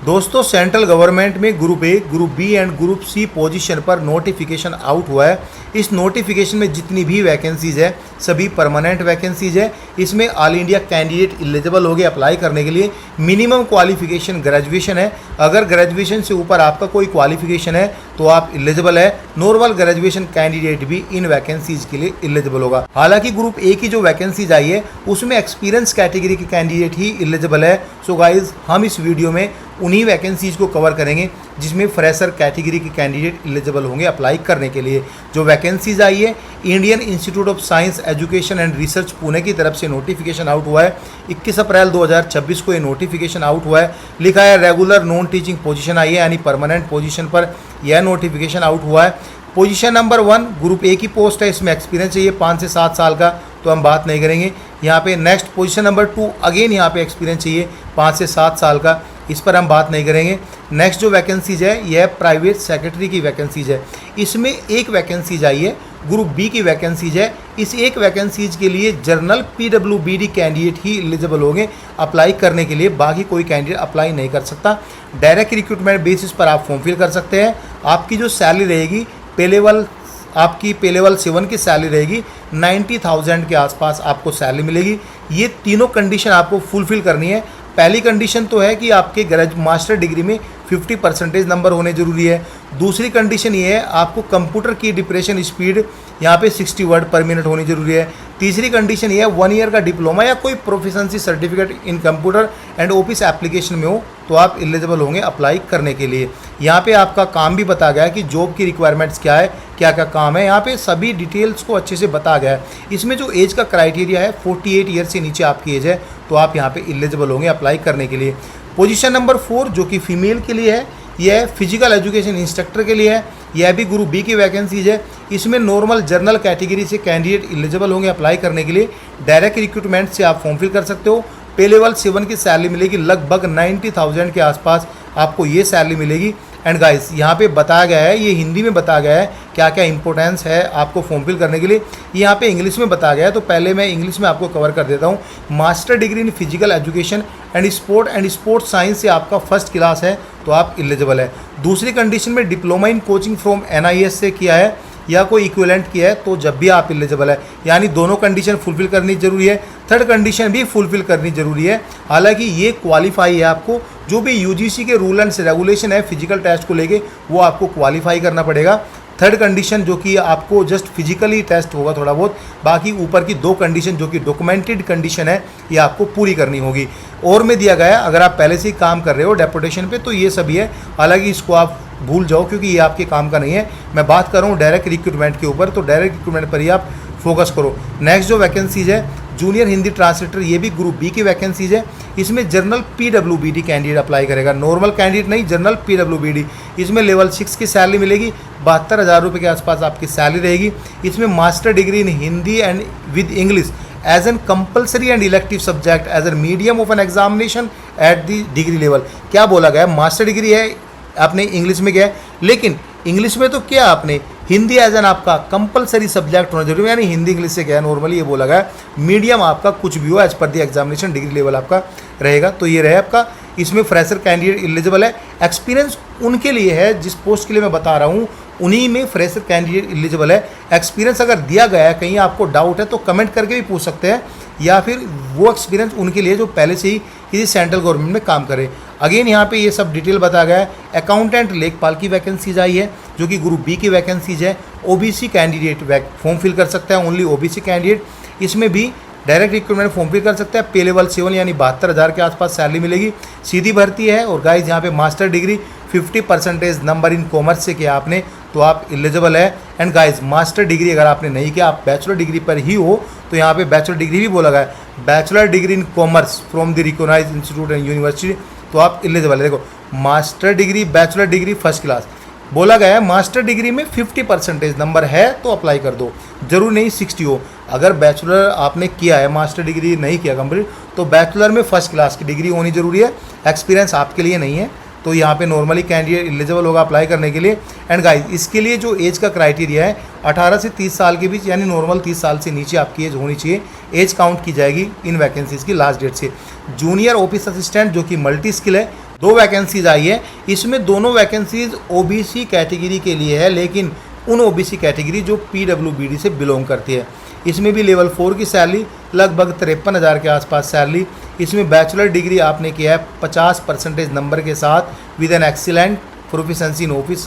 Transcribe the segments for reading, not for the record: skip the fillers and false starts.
दोस्तों central government में group A, group B and group C position पर notification out हुआ है। इस नोटिफिकेशन में जितनी भी वैकेंसीज है सभी परमानेंट वैकेंसीज है। इसमें ऑल इंडिया कैंडिडेट एलिजिबल हो गए अप्लाई करने के लिए। मिनिमम क्वालिफिकेशन ग्रेजुएशन है। अगर ग्रेजुएशन से ऊपर आपका कोई क्वालिफिकेशन है तो आप एलिजिबल है। नॉर्मल ग्रेजुएशन कैंडिडेट भी इन वैकेंसीज के लिए एलिजिबल होगा। हालांकि ग्रुप ए की जो वैकेंसीज आई है उसमें एक्सपीरियंस कैटेगरी के कैंडिडेट ही एलिजिबल है। सो गाइज हम इस वीडियो में उन्हीं वैकेंसीज को कवर करेंगे जिसमें फ्रेशर कैटेगरी के कैंडिडेट एलिजिबल होंगे अप्लाई करने के लिए। जो वैकेंसीज आई है Indian institute of science education and research Pune की तरफ से नोटिफिकेशन आउट हुआ है। 21 अप्रैल 2026 को ये नोटिफिकेशन आउट हुआ है। लिखा है रेगुलर नॉन टीचिंग पोजीशन आई है, यानी परमानेंट पोजीशन पर यह नोटिफिकेशन आउट हुआ है। पोजीशन नंबर 1 ग्रुप ए की पोस्ट है। इसमें एक्सपीरियंस चाहिए 5 से 7 साल का, तो हम बात नहीं करेंगे। यहाँ पे नेक्स्ट पोजीशन नंबर 2 अगेन यहाँ पे एक्सपीरियंस चाहिए 5 से 7 साल का, इस पर हम बात नहीं करेंगे। नेक्स्ट जो वैकेंसीज है यह प्राइवेट सेक्रेटरी की वैकेंसीज है। इसमें एक वैकेंसीज आई है, ग्रुप बी की वैकेंसीज है। इस एक वैकेंसीज के लिए जर्नल PWBD कैंडिडेट ही एलिजिबल होंगे अप्लाई करने के लिए, बाकी कोई कैंडिडेट अप्लाई नहीं कर सकता। डायरेक्ट रिक्रूटमेंट बेसिस पर आप फॉर्म फिल कर सकते हैं। आपकी जो सैलरी रहेगी पे लेवल 7 की सैलरी रहेगी 90,000 के आसपास आपको सैलरी मिलेगी। ये तीनों कंडीशन आपको फुलफिल करनी है। पहली कंडीशन तो है कि आपके मास्टर डिग्री में 50% नंबर होने जरूरी है। दूसरी कंडीशन ये है आपको कंप्यूटर की डिप्रेशन स्पीड यहाँ पे 60 वर्ड पर मिनट होनी जरूरी है। तीसरी कंडीशन ये है 1 ईयर का डिप्लोमा या कोई proficiency certificate in computer and office application में हो तो आप एलिजिबल होंगे अप्लाई करने के लिए। यहाँ पे आपका काम भी बताया गया है कि जॉब की रिक्वायरमेंट्स क्या है, क्या क्या काम है। यहाँ पे सभी डिटेल्स को अच्छे से बताया गया है। इसमें जो एज का क्राइटेरिया है 48 ईयर से नीचे आपकी एज है तो आप यहाँ पे एलिजिबल होंगे अप्लाई करने के लिए। पोजीशन नंबर 4 जो कि फीमेल के लिए है, यह फिजिकल एजुकेशन इंस्ट्रक्टर के लिए है। यह भी ग्रुप बी की वैकेंसीज है। इसमें नॉर्मल जर्नल कैटेगरी से कैंडिडेट एलिजिबल होंगे अप्लाई करने के लिए। डायरेक्ट रिक्रूटमेंट से आप फॉर्म फिल कर सकते हो। पे लेवल 7 की सैलरी मिलेगी, लगभग 90,000 के आसपास आपको ये सैलरी मिलेगी। एंड गाइस यहाँ पे बताया गया है, ये हिंदी में बताया गया है क्या क्या इंपॉर्टेंस है आपको फॉर्म फिल करने के लिए। यहाँ पे इंग्लिश में बताया गया है, तो पहले मैं इंग्लिश में आपको कवर कर देता हूँ। Master degree in physical education and sport science से आपका फर्स्ट क्लास है तो आप एलिजिबल है। दूसरी कंडीशन में diploma in coaching from NIS से किया है या कोई इक्विवेलेंट किया है तो जब भी आप एलिजिबल है, यानी दोनों कंडीशन फुलफिल करनी जरूरी है। थर्ड कंडीशन भी फुलफिल करनी जरूरी है। हालांकि ये क्वालिफाई है, आपको जो भी UGC के रूल एंड रेगुलेशन है फिजिकल टेस्ट को लेके वो आपको क्वालिफाई करना पड़ेगा। थर्ड कंडीशन जो कि आपको जस्ट फिजिकली टेस्ट होगा थोड़ा बहुत, बाकी ऊपर की 2 कंडीशन जो कि डॉक्यूमेंटेड कंडीशन है ये आपको पूरी करनी होगी। और में दिया गया है अगर आप पहले से ही काम कर रहे हो डेपुटेशन पे तो ये सभी है, हालांकि इसको आप भूल जाओ क्योंकि ये आपके काम का नहीं है। मैं बात कर रहा हूँ डायरेक्ट रिक्रूटमेंट के ऊपर, तो डायरेक्ट रिक्रूटमेंट पर ही आप फोकस करो। नेक्स्ट जो वैकेंसीज है जूनियर हिंदी ट्रांसलेटर, ये भी ग्रुप बी की वैकेंसीज है। इसमें जर्नल PWBD कैंडिडेट अप्लाई करेगा, नॉर्मल कैंडिडेट नहीं, जर्नल PWBD। इसमें लेवल 6 की सैलरी मिलेगी, 72,000 रुपये के आसपास आपकी सैलरी रहेगी। इसमें master degree in Hindi and with English as an compulsory and elective subject as an medium of an examination at the degree level. क्या बोला गया है, मास्टर डिग्री है आपने इंग्लिश में किया है, लेकिन इंग्लिश में तो क्या आपने हिंदी एज एन आपका कंपलसरी सब्जेक्ट होना जरूरी है, यानी हिंदी इंग्लिश से क्या है नॉर्मली ये बोला गया। मीडियम आपका कुछ भी हो as per the examination degree level आपका रहेगा, तो ये रहे आपका। इसमें फ्रेशर कैंडिडेट एलिजिबल है। एक्सपीरियंस उनके लिए है जिस पोस्ट के लिए मैं बता रहा हूँ उन्हीं में फ्रेशर कैंडिडेट एलिजिबल है। एक्सपीरियंस अगर दिया गया है, कहीं आपको डाउट है तो कमेंट करके भी पूछ सकते हैं, या फिर वो एक्सपीरियंस उनके लिए जो पहले से ही किसी सेंट्रल गवर्नमेंट में काम करे। अगेन यहाँ पे ये सब डिटेल बताया गया है। अकाउंटेंट लेखपाल की वैकेंसीज आई है जो कि ग्रुप बी की वैकेंसीज है। OBC कैंडिडेट फॉर्म फिल कर सकता है, ओनली OBC कैंडिडेट। इसमें भी डायरेक्ट रिक्रूटमेंट फॉर्म फिल कर सकता है। पे लेवल 7 यानी 72,000 के आसपास सैलरी मिलेगी। सीधी भर्ती है। और गाइज यहाँ पे master degree 50% number in commerce से किया आपने तो आप एलिजिबल है। एंड गाइज मास्टर डिग्री अगर आपने नहीं किया, आप बैचलर डिग्री पर ही हो तो यहाँ पे बैचलर डिग्री भी बोला गया है, bachelor degree in commerce from the recognised institute and university, तो आप एलिजिबल है। देखो master degree bachelor degree first class बोला गया है। मास्टर डिग्री में 50% नंबर है तो अप्लाई कर दो, जरूर नहीं 60 हो। अगर बैचलर आपने किया है, मास्टर डिग्री नहीं किया कंप्लीट, तो बैचलर में फर्स्ट क्लास की डिग्री होनी जरूरी है। एक्सपीरियंस आपके लिए नहीं है तो यहाँ पे नॉर्मली कैंडिडेट एलिजिबल होगा अप्लाई करने के लिए। एंड गाइस इसके लिए जो एज का क्राइटेरिया है 18 से 30 साल के बीच, यानी नॉर्मल 30 साल से नीचे आपकी एज होनी चाहिए। एज काउंट की जाएगी इन वैकेंसीज़ की लास्ट डेट से। जूनियर ऑफिस असिस्टेंट जो कि मल्टी स्किल है 2 वैकेंसीज आई है। इसमें दोनों वैकेंसीज ओबीसी कैटेगरी के लिए है, लेकिन उन ओबीसी कैटेगरी जो पीडब्ल्यूबीडी से बिलोंग करती है। इसमें भी लेवल 4 की सैलरी लगभग 53,000 के आसपास सैलरी। इसमें बैचलर डिग्री आपने किया है 50% नंबर के साथ with an excellent proficiency in office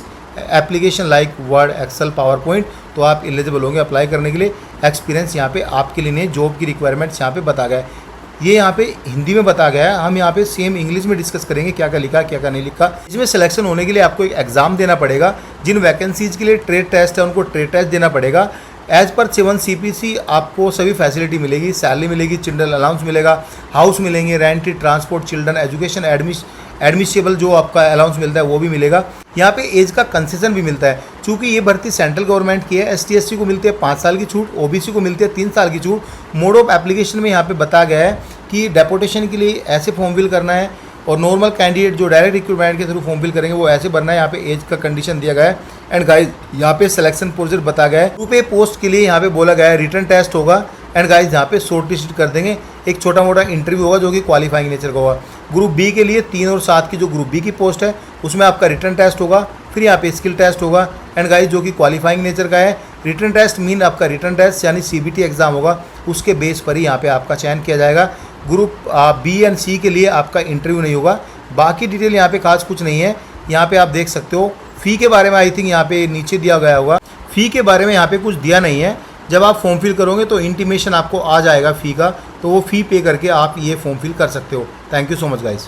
application like word, excel, PowerPoint, तो आप एलिजिबल होंगे अप्लाई करने के लिए। एक्सपीरियंस यहाँ पे आपके लिए नहीं, जॉब की रिक्वायरमेंट्स यहाँ पे बता गया है। ये यहाँ पे हिंदी में बता गया है, हम यहाँ पे सेम इंग्लिश में डिस्कस करेंगे क्या क्या लिखा क्या क्या नहीं लिखा। इसमें सिलेक्शन होने के लिए आपको एक एग्जाम देना पड़ेगा। जिन वैकेंसीज के लिए ट्रेड टेस्ट है उनको ट्रेड टेस्ट देना पड़ेगा। एज पर 7 CPC आपको सभी फैसिलिटी मिलेगी, सैलरी मिलेगी, चिल्ड्रन अलाउंस मिलेगा, हाउस मिलेंगे, rent, transport, children education, admissible जो आपका अलाउंस मिलता है वो भी मिलेगा। यहाँ पे एज का कंसेशन भी मिलता है, चूँकि ये भर्ती सेंट्रल गवर्नमेंट की है। ST SC को मिलती है 5 साल की छूट, OBC को मिलती है 3 साल की छूट। मोड ऑफ एप्लीकेशन में यहाँ पे बताया गया है कि डेपोटेशन के लिए ऐसे फॉर्म फिल करना है, और नॉर्मल कैंडिडेट जो डायरेक्ट रिक्रूटमेंट के थ्रू फॉर्म फिल करेंगे वो ऐसे भरना है। यहाँ पे एज का कंडीशन दिया गया है। एंड गाइज यहाँ पे सिलेक्शन प्रोसीजर बताया गया है। ग्रुप ए पोस्ट के लिए यहाँ पे बोला गया है रिटर्न टेस्ट होगा। एंड गाइज यहाँ पे शॉर्ट लिस्ट कर देंगे, एक छोटा मोटा इंटरव्यू होगा जो कि क्वालिफाइंग नेचर का होगा। ग्रुप बी के लिए 3 और 7 की जो ग्रुप बी की पोस्ट है उसमें आपका रिटर्न टेस्ट होगा, फिर यहाँ पे स्किल टेस्ट होगा। एंड गाइज जो कि क्वालिफाइंग नेचर का है, रिटर्न टेस्ट मीन आपका रिटर्न टेस्ट यानी CBT एग्जाम होगा, उसके बेस पर ही यहाँ पे आपका चयन किया जाएगा। ग्रुप बी एंड सी के लिए आपका इंटरव्यू नहीं होगा। बाकी डिटेल यहाँ पे खास कुछ नहीं है। यहाँ पे आप देख सकते हो फ़ी के बारे में आई थिंक यहाँ पे नीचे दिया गया होगा। फ़ी के बारे में यहाँ पे कुछ दिया नहीं है। जब आप फॉर्म फिल करोगे तो इंटीमेशन आपको आ जाएगा फ़ी का, तो वो फ़ी पे करके आप ये फॉर्म फिल कर सकते हो। Thank you so much guys.